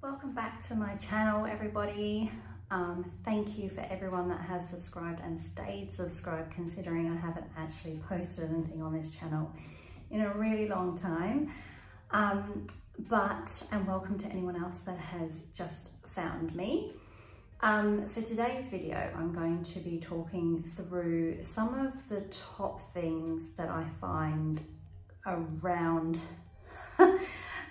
Welcome back to my channel, everybody. Thank you for everyone that has subscribed and stayed subscribed, considering I haven't actually posted anything on this channel in a really long time. And welcome to anyone else that has just found me. So today's video, I'm going to be talking through some of the top things that I find around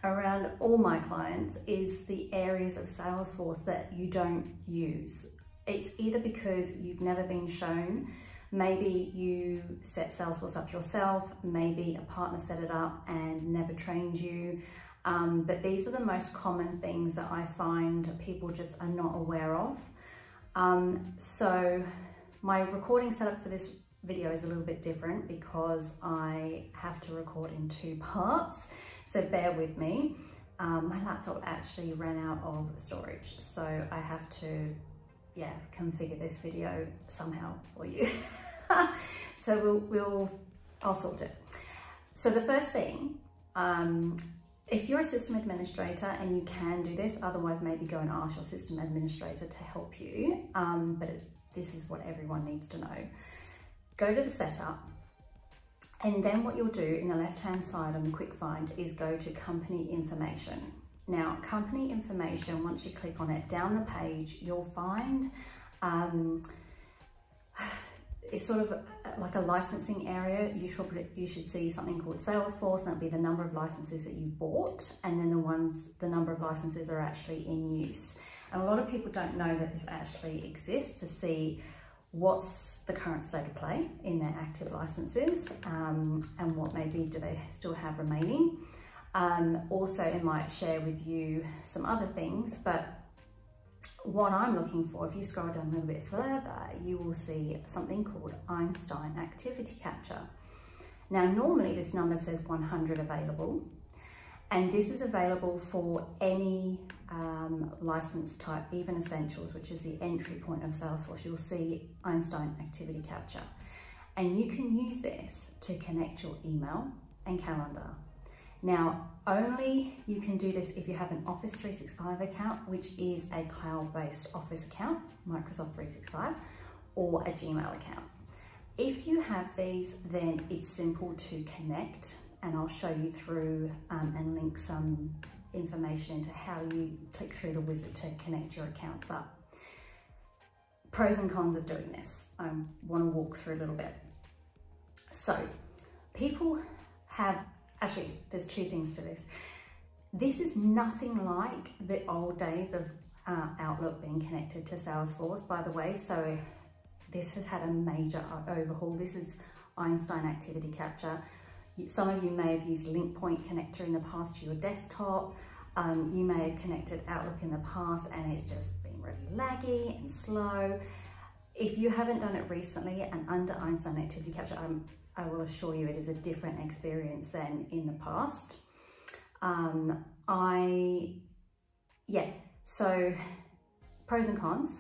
around all my clients is the areas of Salesforce that you don't use. It's either because you've never been shown, maybe you set Salesforce up yourself, maybe a partner set it up and never trained you. But these are the most common things that I find people just are not aware of. So my recording setup for this video is a little bit different because I have to record in two parts, so bear with me. My laptop actually ran out of storage, so I have to, configure this video somehow for you. So I'll sort it. So the first thing, if you're a system administrator, and you can do this, otherwise maybe go and ask your system administrator to help you, this is what everyone needs to know. Go to the setup, and then what you'll do in the left-hand side on the quick find is go to company information. Now, company information, once you click on it, down the page, you'll find it's sort of like a licensing area. You should see something called Salesforce, and that'll be the number of licenses that you bought, and then the number of licenses are actually in use. And a lot of people don't know that this actually exists, to see what's the current state of play in their active licenses, and what maybe do they still have remaining. Also, it might share with you some other things, but what I'm looking for, if you scroll down a little bit further, you will see something called Einstein Activity Capture. Now, normally this number says 100 available, and this is available for any license type, even Essentials, which is the entry point of Salesforce. You'll see Einstein Activity Capture, and you can use this to connect your email and calendar. Now, only you can do this if you have an Office 365 account, which is a cloud-based Office account, Microsoft 365, or a Gmail account. If you have these, then it's simple to connect, and I'll show you through and link some information into how you click through the wizard to connect your accounts up. Pros and cons of doing this, I want to walk through a little bit. So people have, actually there's two things to this. This is nothing like the old days of Outlook being connected to Salesforce, by the way. So this has had a major overhaul. This is Einstein Activity Capture. Some of you may have used Link Point connector in the past to your desktop. You may have connected Outlook in the past, and it's just been really laggy and slow. If you haven't done it recently and under Einstein Activity Capture, I will assure you it is a different experience than in the past. So pros and cons.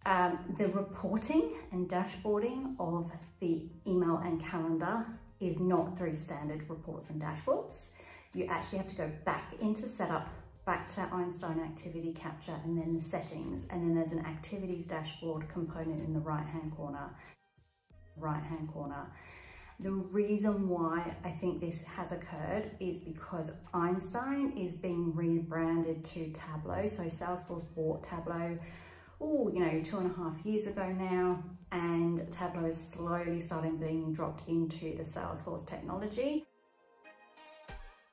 The reporting and dashboarding of the email and calendar is not through standard reports and dashboards. You actually have to go back into setup, back to Einstein Activity Capture, and then the settings, and then there's an activities dashboard component in the right-hand corner. The reason why I think this has occurred is because Einstein is being rebranded to Tableau. So Salesforce bought Tableau, 2.5 years ago now, and Tableau is slowly starting being dropped into the Salesforce technology.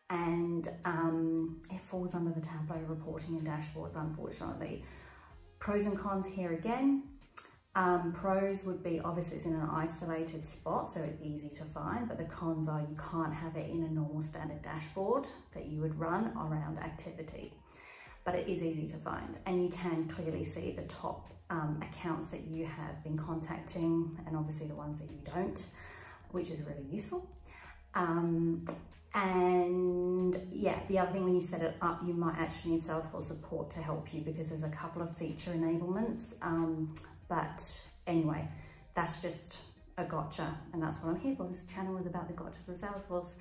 And it falls under the Tableau reporting and dashboards, unfortunately. Pros and cons here again. Pros would be, obviously it's in an isolated spot, so it's easy to find, but the cons are you can't have it in a normal standard dashboard that you would run around activity. But it is easy to find, and you can clearly see the top accounts that you have been contacting, and obviously the ones that you don't, which is really useful. And yeah, the other thing, when you set it up, you might actually need Salesforce support to help you, because there's a couple of feature enablements. But anyway, that's just a gotcha, and that's what I'm here for. This channel is about the gotchas of Salesforce.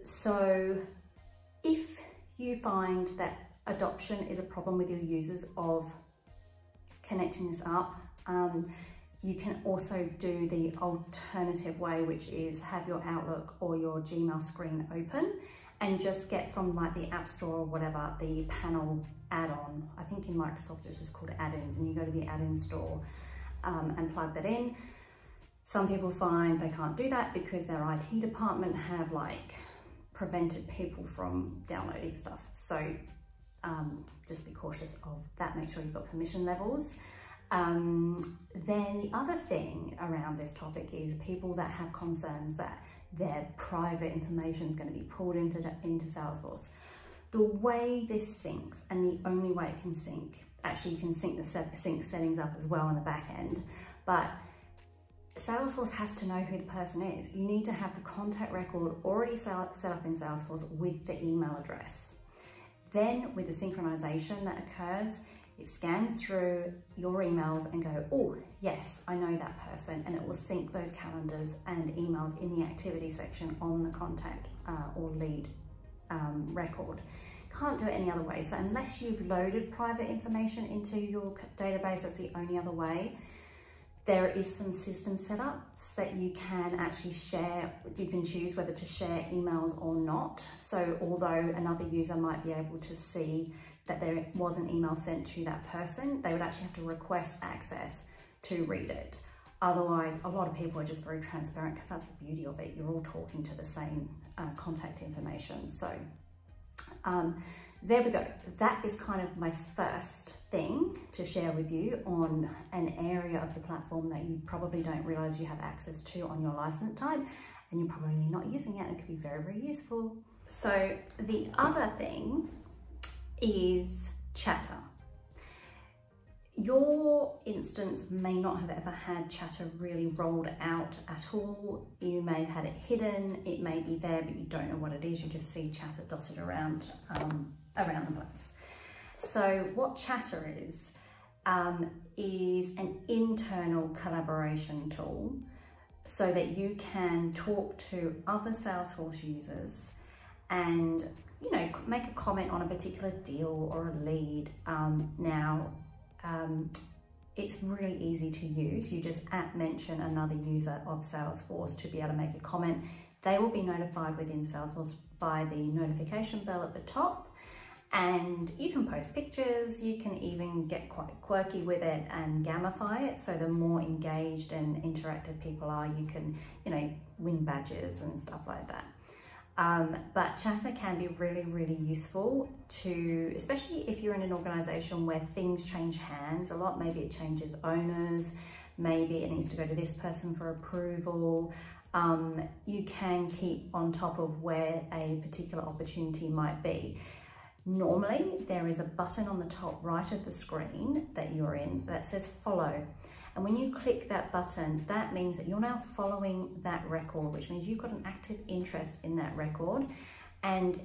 So if you find that adoption is a problem with your users of connecting this up, you can also do the alternative way, which is have your Outlook or your Gmail screen open and just get from like the App Store or whatever, the panel add-on. I think in Microsoft it's just called add-ins, and you go to the add-in store and plug that in. Some people find they can't do that because their IT department have like prevented people from downloading stuff. So just be cautious of that. Make sure you've got permission levels. Then the other thing around this topic is people that have concerns that their private information is going to be pulled into Salesforce. The way this syncs, and the only way it can sync, actually you can sync the sync settings up as well on the back end, but Salesforce has to know who the person is. You need to have the contact record already set up in Salesforce with the email address. Then with the synchronization that occurs, it scans through your emails and go, oh, yes, I know that person, and it will sync those calendars and emails in the activity section on the contact or lead record. Can't do it any other way. So unless you've loaded private information into your database, that's the only other way. There is some system setups that you can actually share. You can choose whether to share emails or not. So although another user might be able to see that there was an email sent to that person, they would actually have to request access to read it. Otherwise, a lot of people are just very transparent because that's the beauty of it. You're all talking to the same contact information. So there we go. That is kind of my first thing to share with you on an area of the platform that you probably don't realize you have access to on your license type, and you're probably not using it, and it could be very, very useful. So the other thing is Chatter. Your instance may not have ever had Chatter really rolled out at all. You may have had it hidden, it may be there, but you don't know what it is. You just see Chatter dotted around the place. So what Chatter is an internal collaboration tool so that you can talk to other Salesforce users and, you know, make a comment on a particular deal or a lead. It's really easy to use. You just mention another user of Salesforce to be able to make a comment. They will be notified within Salesforce by the notification bell at the top, and you can post pictures. You can even get quite quirky with it and gamify it. So the more engaged and interactive people are, you can, you know, win badges and stuff like that. But Chatter can be really, really useful to, especially if you're in an organization where things change hands a lot. Maybe it changes owners, maybe it needs to go to this person for approval. You can keep on top of where a particular opportunity might be. Normally, there is a button on the top right of the screen that you're in that says follow. And when you click that button, that means that you're now following that record, which means you've got an active interest in that record, and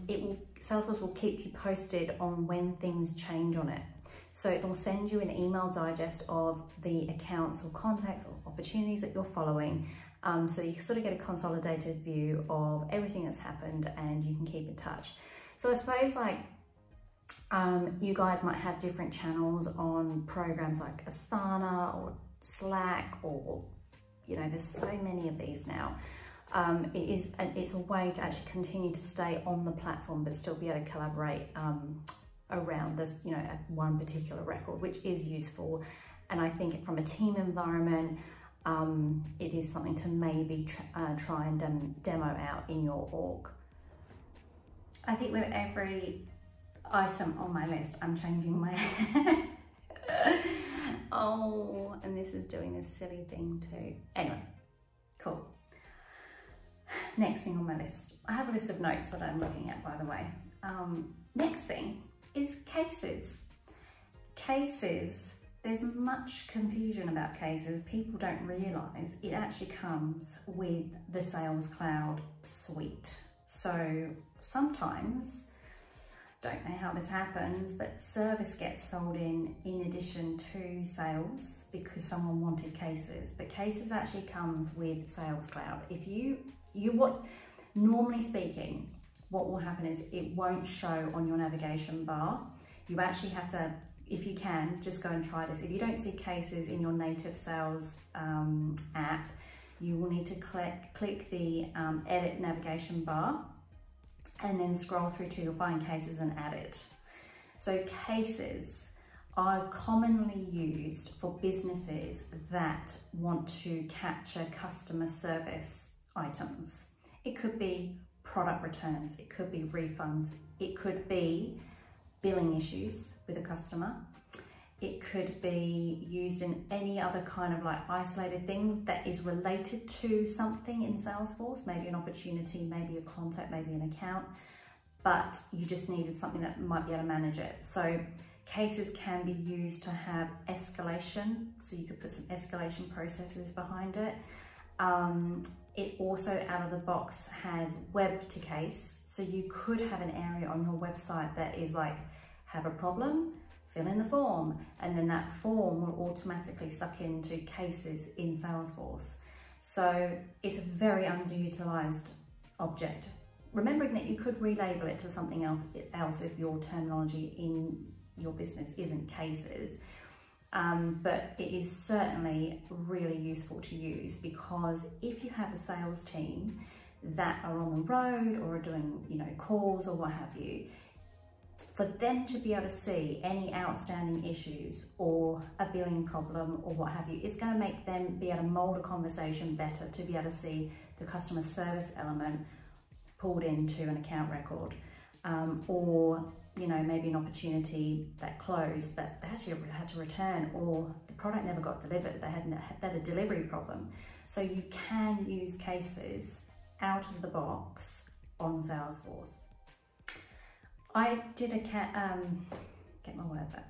Salesforce will keep you posted on when things change on it. So it will send you an email digest of the accounts or contacts or opportunities that you're following. So you sort of get a consolidated view of everything that's happened, and you can keep in touch. So I suppose like you guys might have different channels on programs like Asana or Slack, or, you know, there's so many of these now. It's a way to actually continue to stay on the platform but still be able to collaborate around this, you know, one particular record, which is useful. And I think from a team environment, it is something to maybe try and demo out in your org. I think with every item on my list, I'm changing my hair. Oh, and this is doing this silly thing too. Anyway, cool. Next thing on my list. I have a list of notes that I'm looking at, by the way. Next thing is cases. Cases, there's much confusion about cases. People don't realize it actually comes with the Sales Cloud suite. So sometimes, don't know how this happens, but service gets sold in addition to sales because someone wanted cases, but cases actually comes with Sales Cloud. If normally speaking, what will happen is it won't show on your navigation bar. You actually have to, if you can, just go and try this. If you don't see cases in your native sales app, you will need to click the edit navigation bar and then scroll through till you'll find cases and add it. So cases are commonly used for businesses that want to capture customer service items. It could be product returns, it could be refunds, it could be billing issues with a customer. It could be used in any other kind of like isolated thing that is related to something in Salesforce, maybe an opportunity, maybe a contact, maybe an account, but you just needed something that might be able to manage it. So cases can be used to have escalation, so you could put some escalation processes behind it. It also out of the box has web to case, so you could have an area on your website that is like, have a problem, fill in the form, and then that form will automatically suck into cases in Salesforce. So it's a very underutilized object. Remembering that you could relabel it to something else if your terminology in your business isn't cases. But it is certainly really useful to use, because if you have a sales team that are on the road or are doing, you know, calls or what have you, for them to be able to see any outstanding issues or a billing problem or what have you, it's going to make them be able to mold a conversation better, to be able to see the customer service element pulled into an account record, or you know, maybe an opportunity that closed that they actually had to return, or the product never got delivered, they had a delivery problem. So you can use cases out of the box on Salesforce. I did get my words out.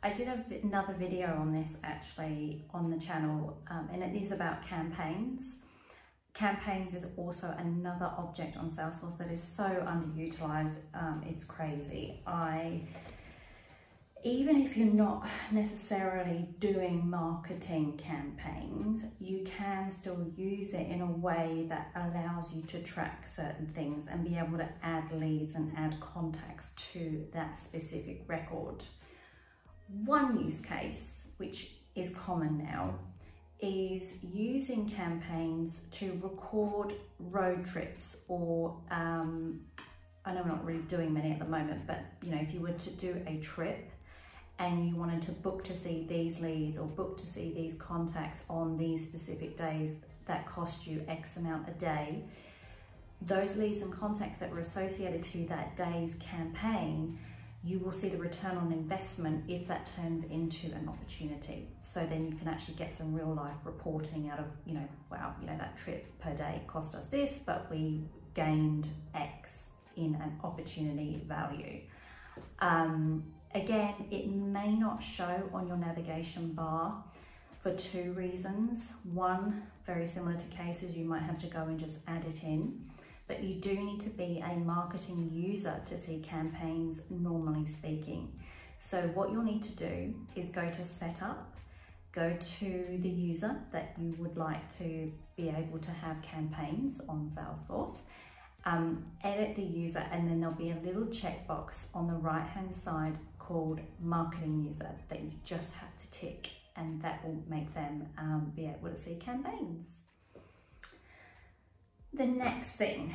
I did another video on this actually on the channel, and it is about campaigns. Campaigns is also another object on Salesforce that is so underutilized, it's crazy. Even if you're not necessarily doing marketing campaigns, you can still use it in a way that allows you to track certain things and be able to add leads and add contacts to that specific record. One use case, which is common now, is using campaigns to record road trips, or I know we're not really doing many at the moment, but you know, if you were to do a trip and you wanted to book to see these leads or book to see these contacts on these specific days that cost you X amount a day, those leads and contacts that were associated to that day's campaign, you will see the return on investment if that turns into an opportunity. So then you can actually get some real life reporting out of, you know, wow, you know, that trip per day cost us this, but we gained X in an opportunity value. Again, it may not show on your navigation bar for two reasons. One, very similar to cases, you might have to go and just add it in. But you do need to be a marketing user to see campaigns, normally speaking. So what you'll need to do is go to setup, go to the user that you would like to be able to have campaigns on Salesforce, edit the user, and then there'll be a little checkbox on the right hand side called marketing user that you just have to tick, and that will make them be able to see campaigns. The next thing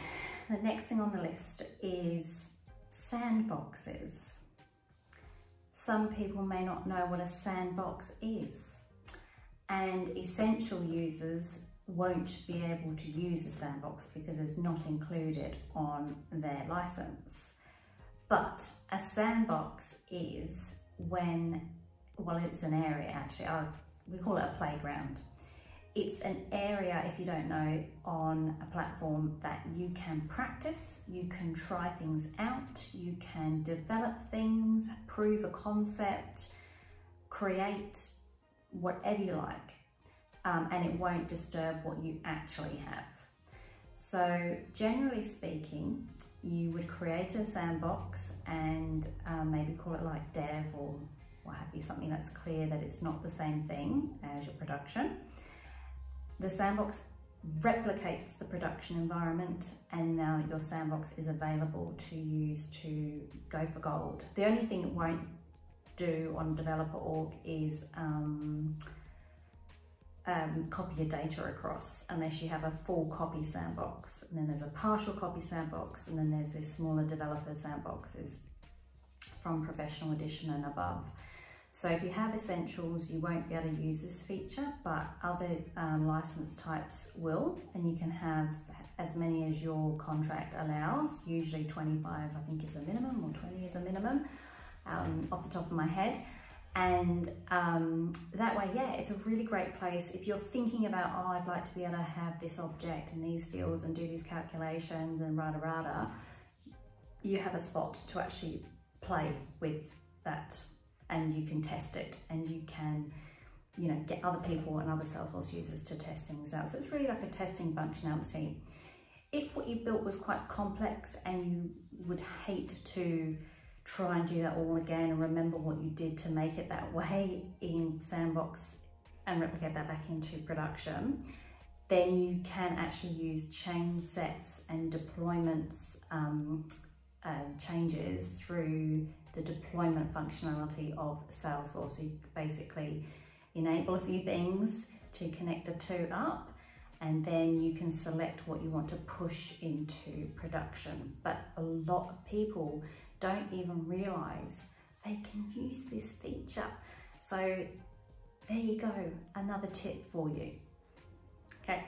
on the list is sandboxes. Some people may not know what a sandbox is, and essential users won't be able to use a sandbox because it's not included on their license. But a sandbox is when, well, it's an area actually, we call it a playground. It's an area, if you don't know, on a platform that you can practice, you can try things out, you can develop things, prove a concept, create whatever you like, and it won't disturb what you actually have. So generally speaking, you would create a sandbox and maybe call it like dev or what have you, something that's clear that it's not the same thing as your production. The sandbox replicates the production environment, and now your sandbox is available to use to go for gold. The only thing it won't do on developer.org is copy your data across, unless you have a full copy sandbox, and then there's a partial copy sandbox, and then there's this smaller developer sandboxes from professional edition and above. So if you have essentials, you won't be able to use this feature, but other license types will, and you can have as many as your contract allows. Usually 25, I think, is a minimum, or 20 is a minimum, off the top of my head. And that way, yeah, it's a really great place. If you're thinking about, oh, I'd like to be able to have this object in these fields and do these calculations and rada, you have a spot to actually play with that, and you can test it, and you can, you know, get other people and other Salesforce users to test things out. So it's really like a testing functionality. If what you built was quite complex and you would hate to try and do that all again and remember what you did to make it that way in Sandbox and replicate that back into production, then you can actually use change sets and deployments changes through the deployment functionality of Salesforce. So you basically enable a few things to connect the two up, and then you can select what you want to push into production. But a lot of people don't even realize they can use this feature. So there you go, another tip for you. Okay,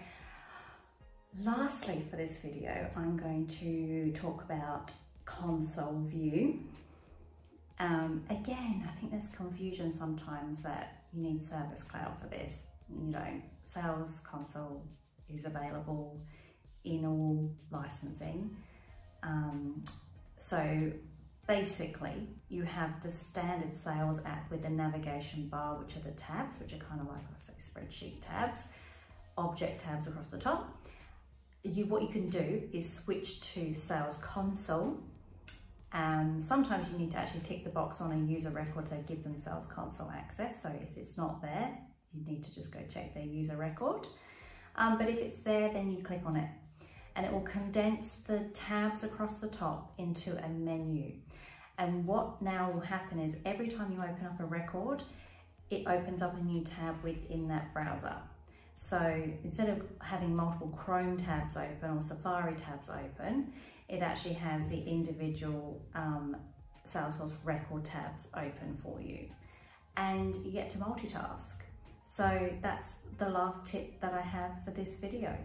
lastly for this video, I'm going to talk about console view. Again, I think there's confusion sometimes that you need Service Cloud for this. You don't. Sales Console is available in all licensing. So basically, you have the standard sales app with the navigation bar, which are the tabs, which are kind of like, I say, spreadsheet tabs, object tabs across the top. What you can do is switch to Sales Console. Sometimes you need to actually tick the box on a user record to give them Sales Console access. So if it's not there, you need to just go check their user record. But if it's there, then you click on it, and it will condense the tabs across the top into a menu. And what now will happen is every time you open up a record, it opens up a new tab within that browser. So instead of having multiple Chrome tabs open or Safari tabs open, it actually has the individual Salesforce record tabs open for you, and you get to multitask. So that's the last tip that I have for this video.